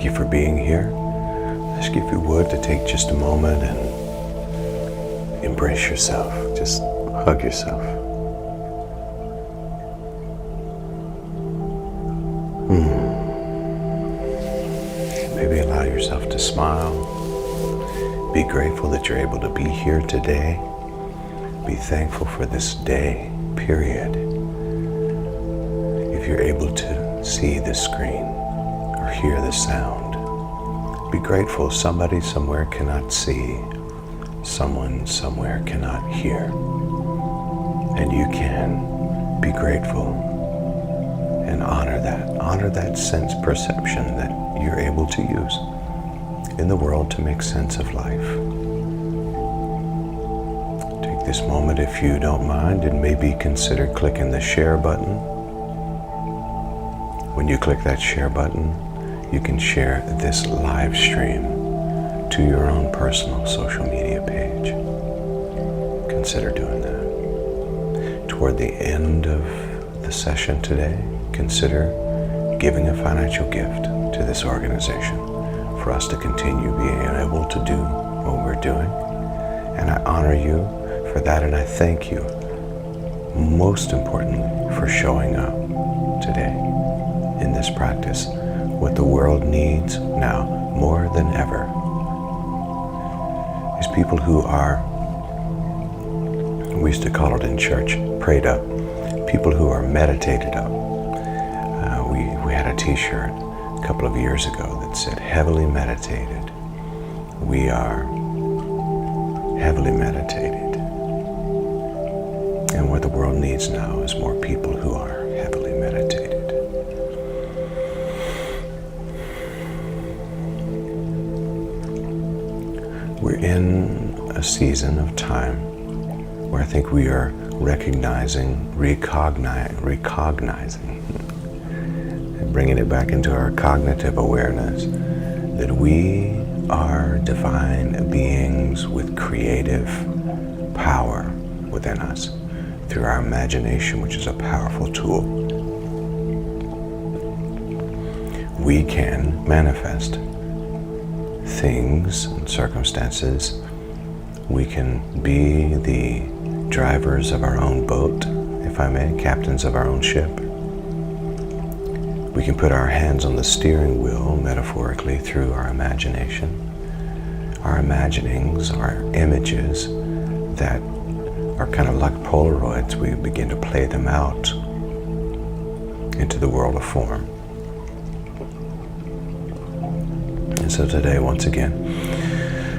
thank you for being here. Ask you if you would to take just a moment and embrace yourself. Just hug yourself. Maybe allow yourself to smile. Be grateful that you're able to be here today. Be thankful for this day, period. If you're able to see the screen or hear the sound, be grateful somebody somewhere cannot see, someone somewhere cannot hear. And you can be grateful and honor that sense perception that you're able to use in the world to make sense of life. Take this moment, if you don't mind, and maybe consider clicking the share button. When you click that share button, you can share this live stream to your own personal social media page. Consider doing that. Toward the end of the session today, consider giving a financial gift to this organization for us to continue being able to do what we're doing. And I honor you for that, and I thank you, most importantly, for showing up today in this practice. What the world needs now more than ever is people who are, we used to call it in church, prayed up, people who are meditated up. We had a t-shirt a couple of years ago that said, heavily meditated. We are heavily meditated. And what the world needs now is more people who are heavily meditated. We're in a season of time where I think we are recognizing, bringing it back into our cognitive awareness, that we are divine beings with creative power within us through our imagination, which is a powerful tool. We can manifest things and circumstances. We can be the drivers of our own boat, if I may, captains of our own ship. We can put our hands on the steering wheel, metaphorically, through our imagination. Our imaginings are images that are kind of like Polaroids. We begin to play them out into the world of form. And so today, once again,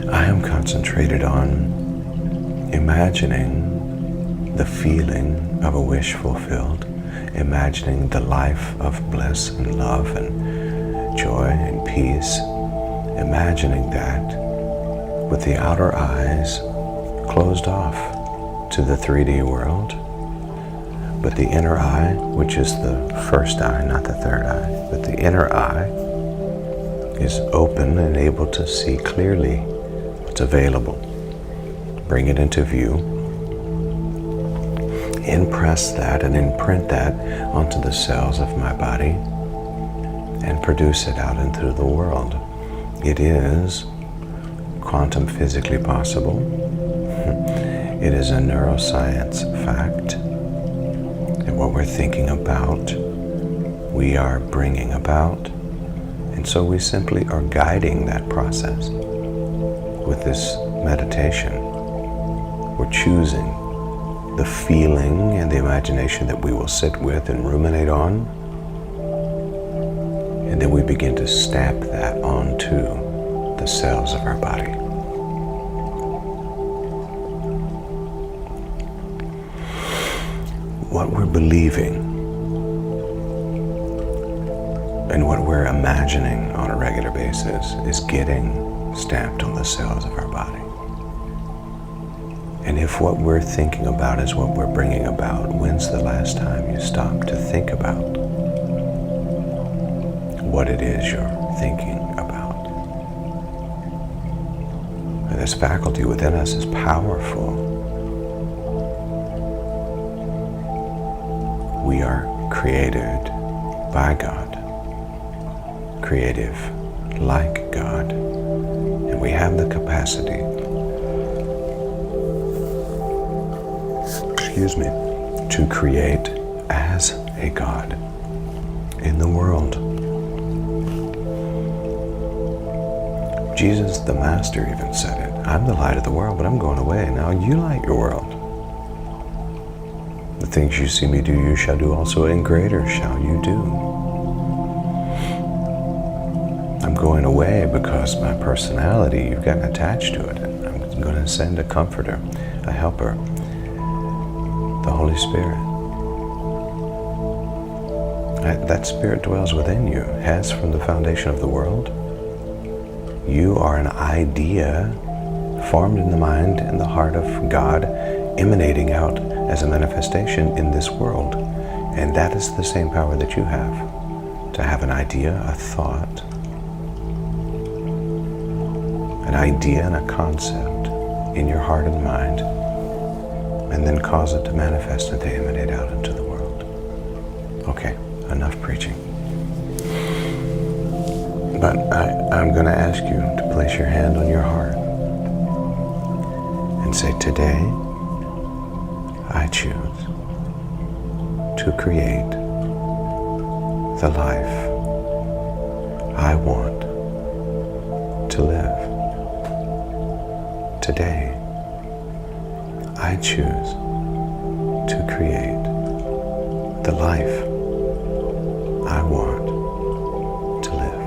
I am concentrated on imagining the feeling of a wish fulfilled, imagining the life of bliss and love and joy and peace, imagining that with the outer eyes closed off to the 3D world, but the inner eye, which is the first eye, not the third eye, but the inner eye is open and able to see clearly what's available. Bring it into view. Impress that and imprint that onto the cells of my body and produce it out into the world. It is quantum physically possible. It is a neuroscience fact that what we're thinking about, we are bringing about. And so we simply are guiding that process with this meditation. We're choosing the feeling and the imagination that we will sit with and ruminate on. And then we begin to stamp that onto the cells of our body. What we're believing and what we're imagining on a regular basis is getting stamped on the cells of our body. And if what we're thinking about is what we're bringing about, when's the last time you stopped to think about what it is you're thinking about? And this faculty within us is powerful. We are created by God, creative like God, and we have the capacity, to create as a God in the world. Jesus, the Master, even said it. I'm the light of the world, but I'm going away. Now you light your world. The things you see me do, you shall do also, and greater shall you do. I'm going away because my personality, you've gotten attached to it. And I'm going to send a comforter, a helper, the Holy Spirit. That Spirit dwells within you, has from the foundation of the world. You are an idea formed in the mind and the heart of God, emanating out as a manifestation in this world. And that is the same power that you have, to have an idea, a thought, an idea and a concept in your heart and mind, and then cause it to manifest and to emanate out into the world. Okay, enough preaching. But I'm going to ask you to place your hand on your heart and say, today, I choose to create the life I want to live. Today, I choose to create the life I want to live.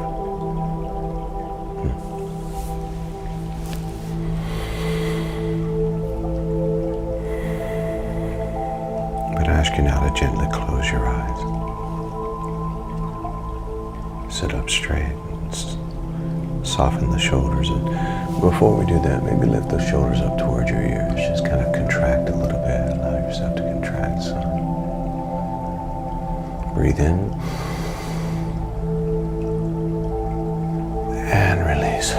But I ask you now to gently close your eyes. Sit up straight and soften the shoulders. And before we do that, maybe lift those shoulders up toward your ears. Just kind of contract a little bit. Allow yourself to contract some. Breathe in. And release.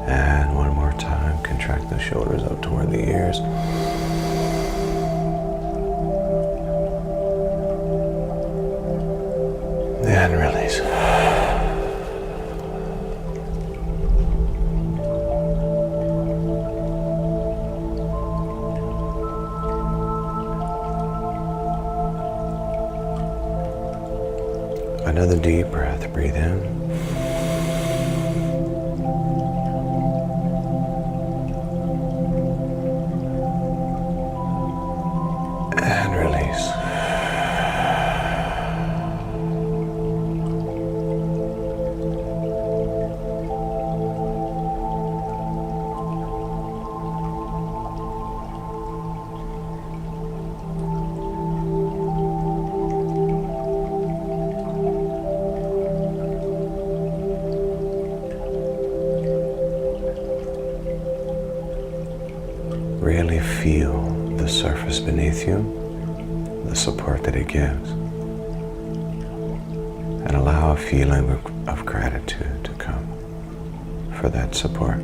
And one more time, contract the shoulders up toward the ears. And release. Another deep breath. Breathe in. And release. Really feel the surface beneath you, the support that it gives, and allow a feeling of gratitude to come for that support.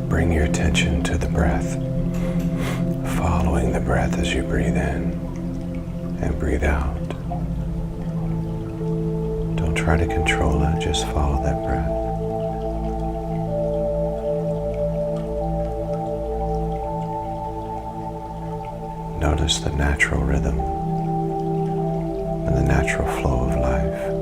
Bring your attention to the breath, following the breath as you breathe in and breathe out. Don't try to control it, just follow that breath. Notice the natural rhythm and the natural flow of life.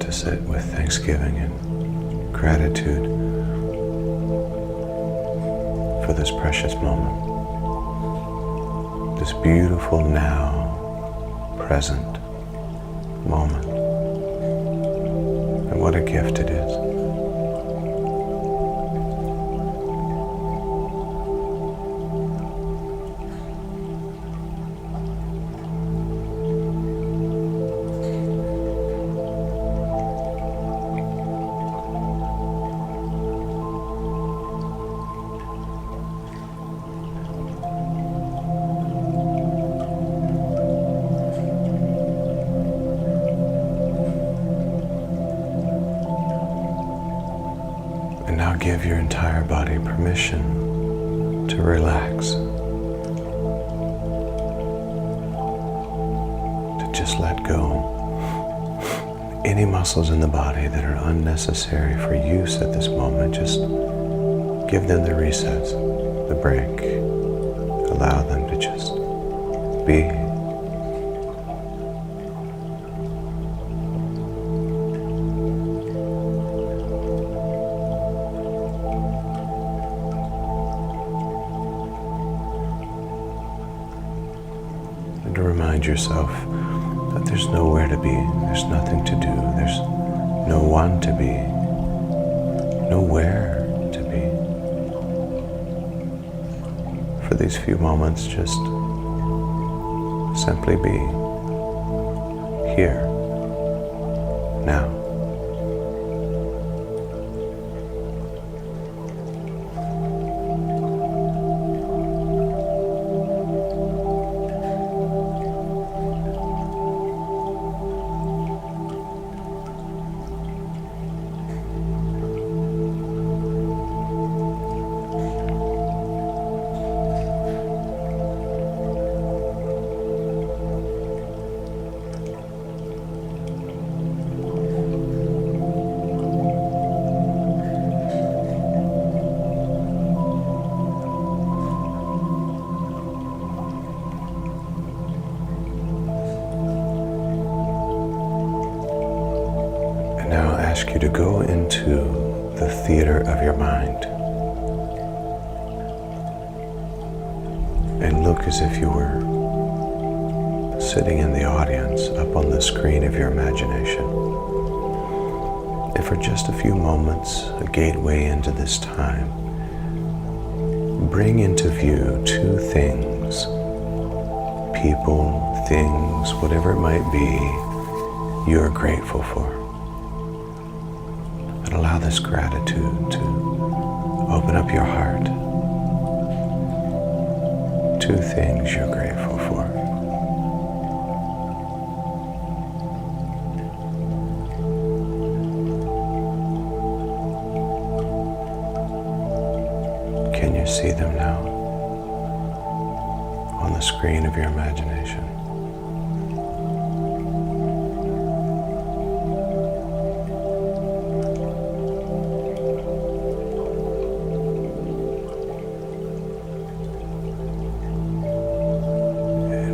to sit with thanksgiving and gratitude for this precious moment, this beautiful now, present moment. And what a gift it is. Now give your entire body permission to relax, to just let go. Any muscles in the body that are unnecessary for use at this moment, just give them the resets, the break. Allow them to just be. And to remind yourself that there's nowhere to be, there's nothing to do, there's no one to be, nowhere to be. For these few moments, just simply be here, now. Now I'll ask you to go into the theater of your mind and look as if you were sitting in the audience up on the screen of your imagination. And for just a few moments, a gateway into this time, bring into view two things, people, things, whatever it might be, you are grateful for. And allow this gratitude to open up your heart. Two things you're grateful for. Can you see them now on the screen of your imagination?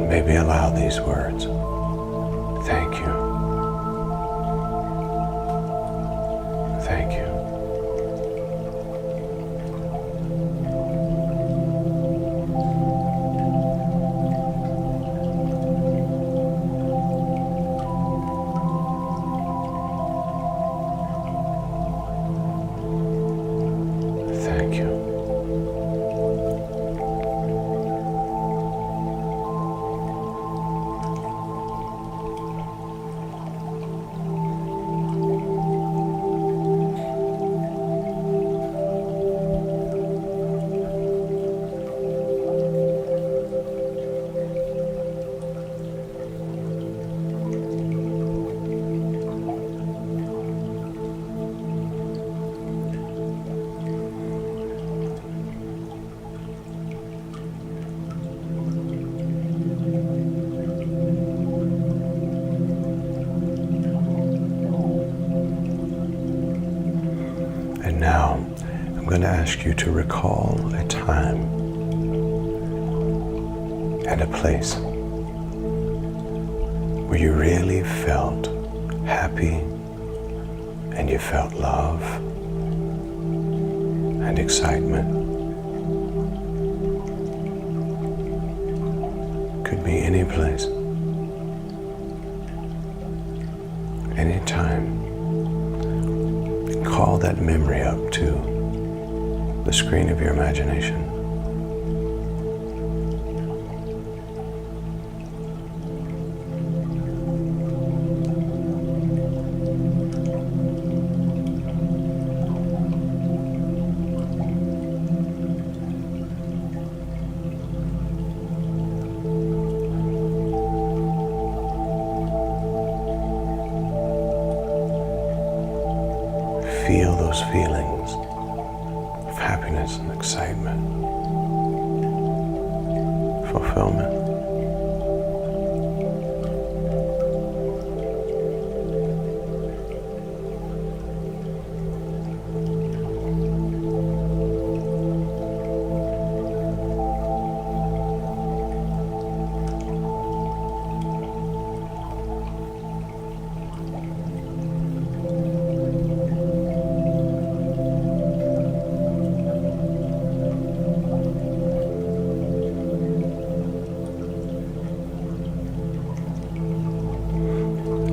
Maybe allow these words. Thank you. Thank you. Thank you. And now, I'm going to ask you to recall a time and a place where you really felt happy, and you felt love and excitement. Could be any place, anytime. Call that memory up to the screen of your imagination. Feel those feelings of happiness and excitement, fulfillment.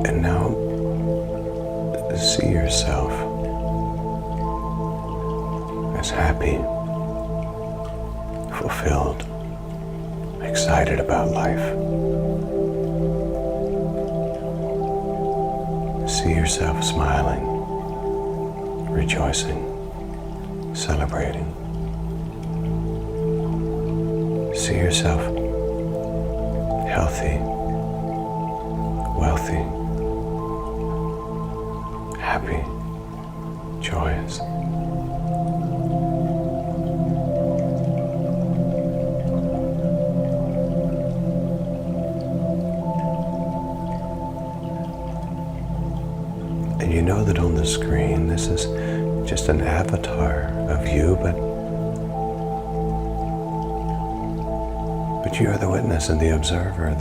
And now, see yourself as happy, fulfilled, excited about life. See yourself smiling, rejoicing, celebrating. See yourself healthy, wealthy, happy, joyous. And you know that on the screen, this is just an avatar of you, but you are the witness and the observer.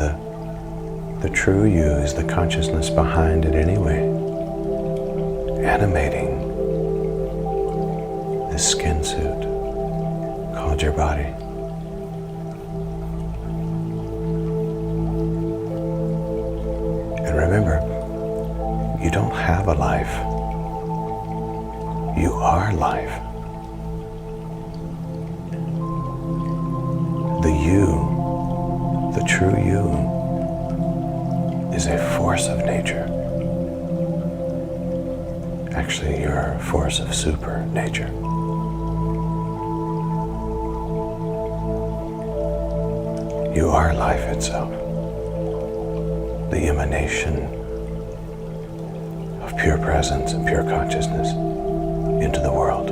The true you is the consciousness behind it anyway, animating this skin suit called your body. And remember, you don't have a life. You are life. The you, the true you, is a force of nature. Actually, you're a force of super nature. You are life itself, the emanation of pure presence and pure consciousness into the world.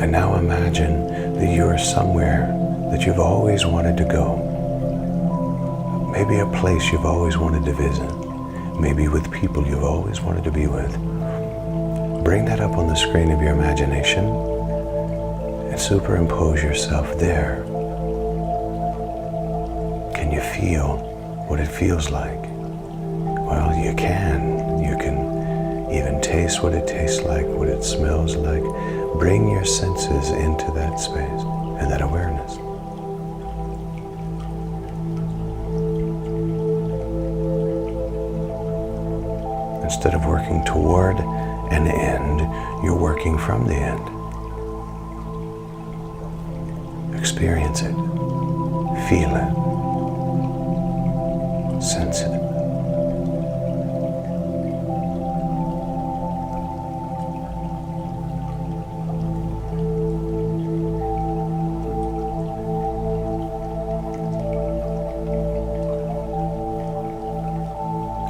And now imagine that you are somewhere that you've always wanted to go. Maybe a place you've always wanted to visit. Maybe with people you've always wanted to be with. Bring that up on the screen of your imagination and superimpose yourself there. Can you feel what it feels like? Well, you can. You can even taste what it tastes like, what it smells like. Bring your senses into that space and that awareness. Instead of working toward an end, you're working from the end. Experience it. Feel it. Sense it.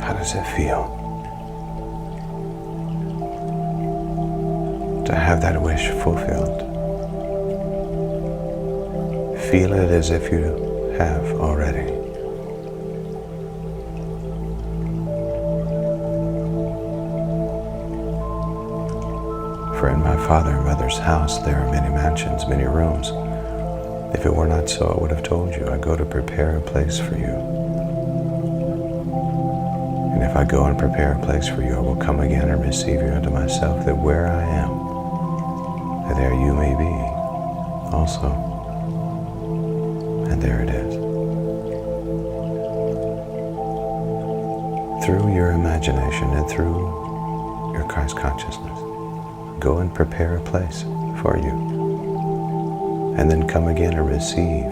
How does it feel to have that wish fulfilled? Feel it as if you have already. For in my Father and Mother's house there are many mansions, many rooms. If it were not so, I would have told you, I go to prepare a place for you. And if I go and prepare a place for you, I will come again and receive you unto myself, that where I am, there you may be also. And there it is. Through your imagination and through your Christ consciousness, go and prepare a place for you. And then come again and receive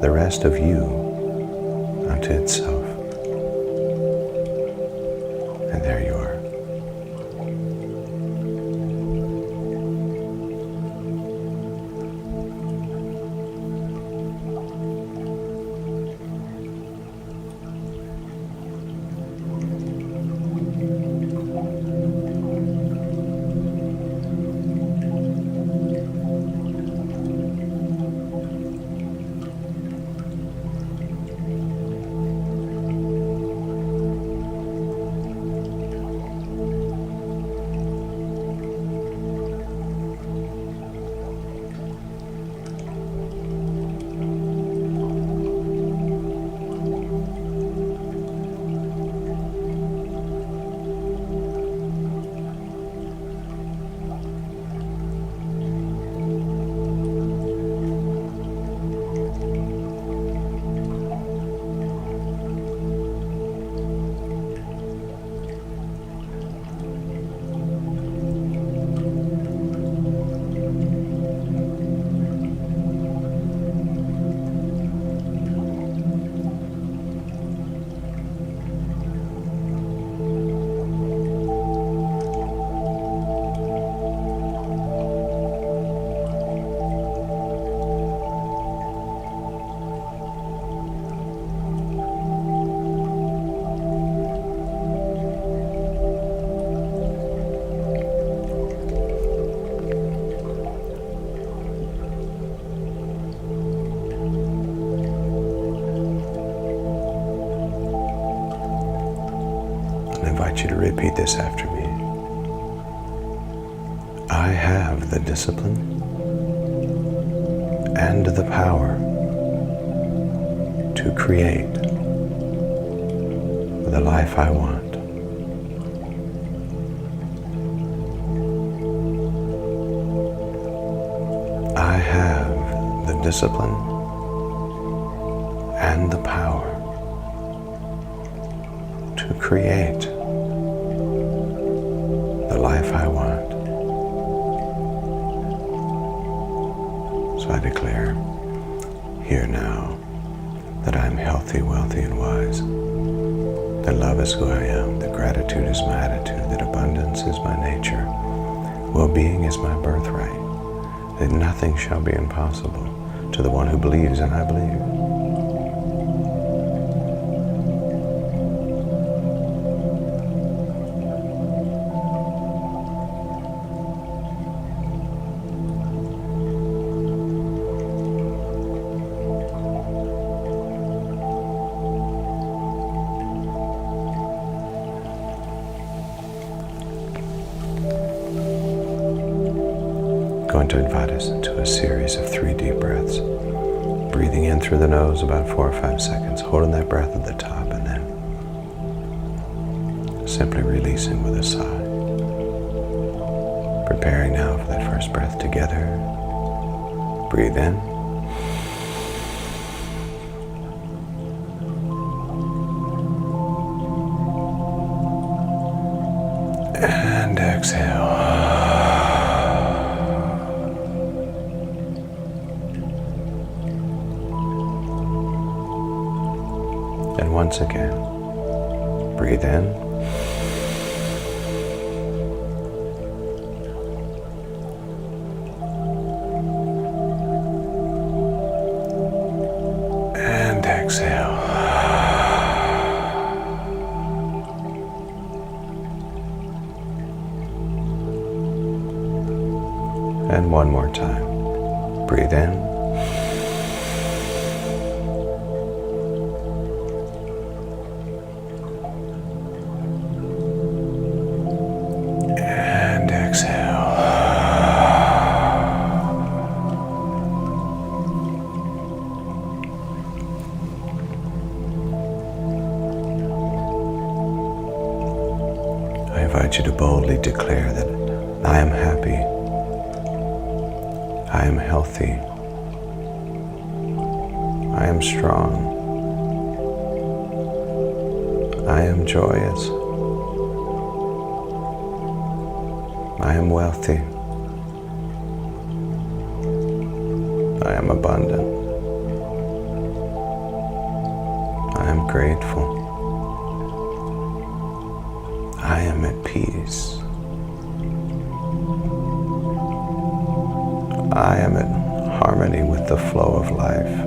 the rest of you unto itself. And there you are. I invite you to repeat this after me. I have the discipline and the power to create the life I want. I have the discipline and the power to create the life I want. So I declare here now that I am healthy, wealthy, and wise, that love is who I am, that gratitude is my attitude, that abundance is my nature, well-being is my birthright, that nothing shall be impossible to the one who believes, and I believe. Going to invite us into a series of 3 deep breaths. Breathing in through the nose about 4 or 5 seconds, holding that breath at the top, and then simply releasing with a sigh. Preparing now for that first breath together. Breathe in. And exhale. And once again, breathe in. And exhale. And one more time. Breathe in. And exhale. you to boldly declare that I am happy, I am healthy, I am strong, I am joyous, I am wealthy, I am abundant, I am grateful, I am at peace, I am in harmony with the flow of life.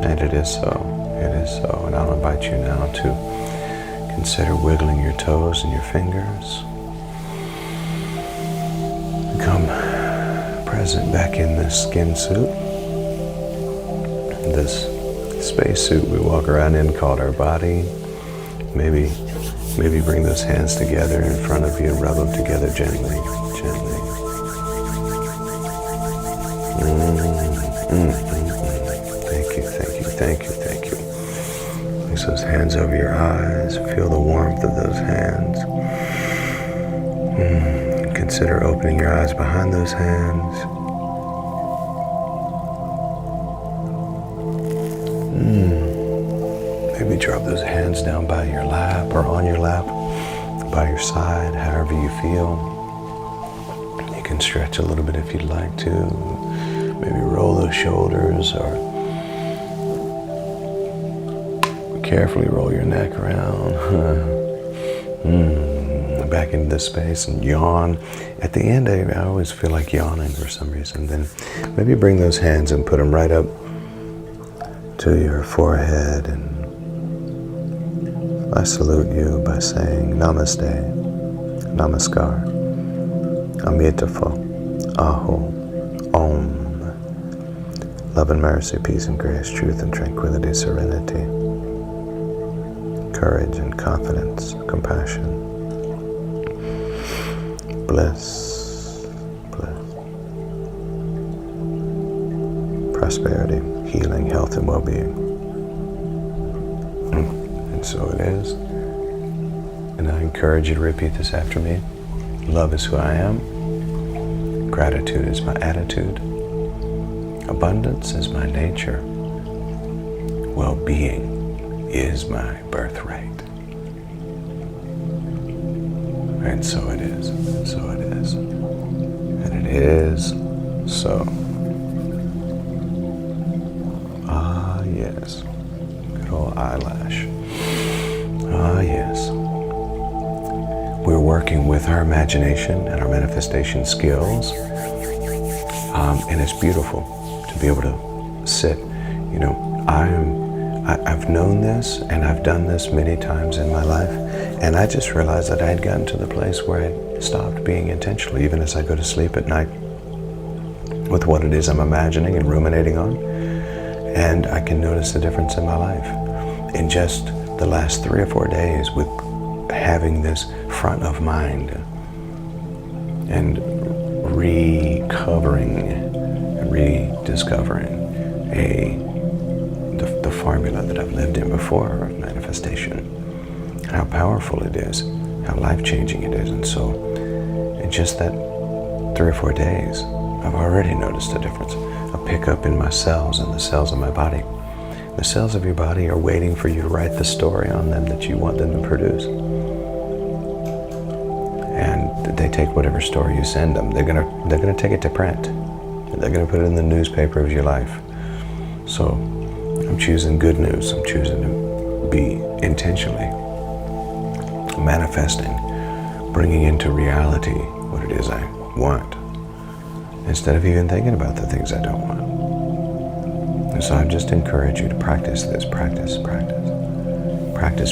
And it is so. It is so. And I'll invite you now to consider wiggling your toes and your fingers. Become present back in this skin suit. This space suit we walk around in called our body. Maybe bring those hands together in front of you and rub them together gently. Thank you. Place those hands over your eyes. Feel the warmth of those hands. Consider opening your eyes behind those hands. Maybe drop those hands down by your lap or on your lap, by your side, however you feel. You can stretch a little bit if you'd like to. Maybe roll those shoulders or carefully roll your neck around. Back into this space and yawn. At the end, I always feel like yawning for some reason. Then maybe bring those hands and put them right up to your forehead, and I salute you by saying Namaste, Namaskar, Amitabha, Aho, Om. Love and mercy, peace and grace, truth and tranquility, serenity, courage and confidence, compassion, bliss, prosperity, healing, health, and well-being. And so it is. And I encourage you to repeat this after me. Love is who I am. Gratitude is my attitude. Abundance is my nature. Well-being is my birthright. And so it is. And so it is. And it is so. Ah, yes. Good old eyelash. Ah, yes. We're working with our imagination and our manifestation skills. And it's beautiful to be able to sit. You know, I've known this and I've done this many times in my life. And I just realized that I had gotten to the place where I stopped being intentional, even as I go to sleep at night, with what it is I'm imagining and ruminating on. And I can notice the difference in my life. In just the last 3 or 4 days, with having this front of mind and rediscovering the formula that I've lived in before of manifestation, how powerful it is, how life-changing it is. And so in just that 3 or 4 days, I've already noticed a difference, a pickup in my cells and the cells of my body. The cells of your body are waiting for you to write the story on them that you want them to produce. And they take whatever story you send them. They're gonna take it to print. They're gonna put it in the newspaper of your life. So I'm choosing good news. I'm choosing to be intentionally manifesting, bringing into reality what it is I want, instead of even thinking about the things I don't want. And so I just encourage you to practice this, practice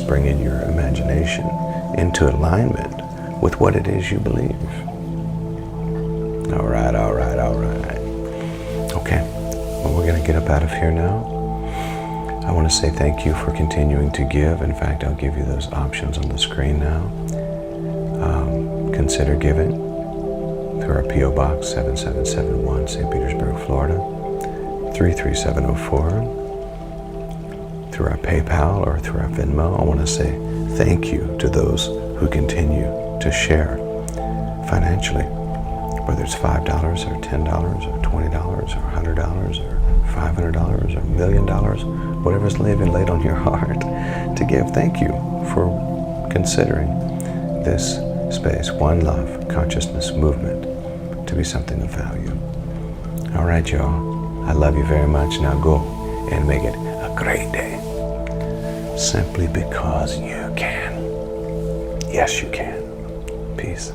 bringing your imagination into alignment with what it is you believe. All right. Okay, well, we're gonna get up out of here now. I want to say thank you for continuing to give. In fact, I'll give you those options on the screen now. Consider giving through our P.O. Box 7771, St. Petersburg, Florida. 33704, through our PayPal or through our Venmo. I want to say thank you to those who continue to share financially, whether it's $5 or $10 or $20 or $100 or $500 or $1 million, whatever's laid on your heart to give. Thank you for considering this space, One Love Consciousness Movement, to be something of value. All right, y'all. I love you very much. Now go and make it a great day. Simply because you can. Yes, you can. Peace.